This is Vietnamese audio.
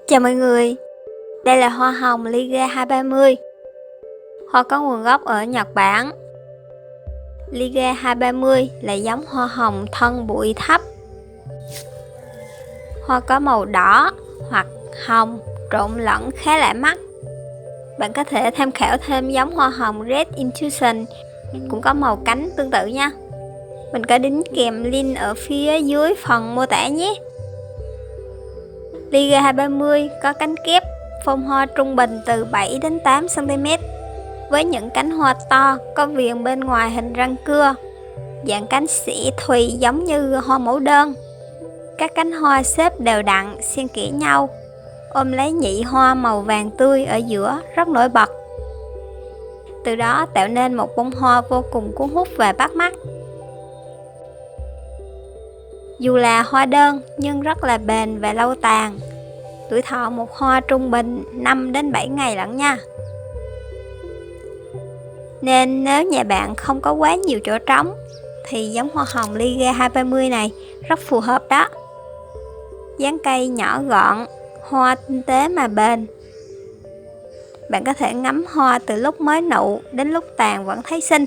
Chào mọi người, đây là hoa hồng Liga 230. Hoa có nguồn gốc ở Nhật Bản. Liga 230 là giống hoa hồng thân bụi thấp. Hoa có màu đỏ hoặc hồng trộn lẫn khá lạ mắt. Bạn có thể tham khảo thêm giống hoa hồng Red Intuition cũng có màu cánh tương tự nha. Mình có đính kèm link ở phía dưới phần mô tả nhé. Liga 230 có cánh kép, form hoa trung bình từ 7 đến 8 cm với những cánh hoa to có viền bên ngoài hình răng cưa, dạng cánh xẻ thùy giống như hoa mẫu đơn. Các cánh hoa xếp đều đặn xen kẽ nhau, ôm lấy nhị hoa màu vàng tươi ở giữa rất nổi bật, từ đó tạo nên một bông hoa vô cùng cuốn hút và bắt mắt. Dù là hoa đơn nhưng rất là bền và lâu tàn. Tuổi thọ một hoa trung bình 5 đến 7 ngày lận nha. Nên nếu nhà bạn không có quá nhiều chỗ trống thì giống hoa hồng Liga 230 này rất phù hợp đó. Dáng cây nhỏ gọn, hoa tinh tế mà bền. Bạn có thể ngắm hoa từ lúc mới nụ đến lúc tàn vẫn thấy xinh.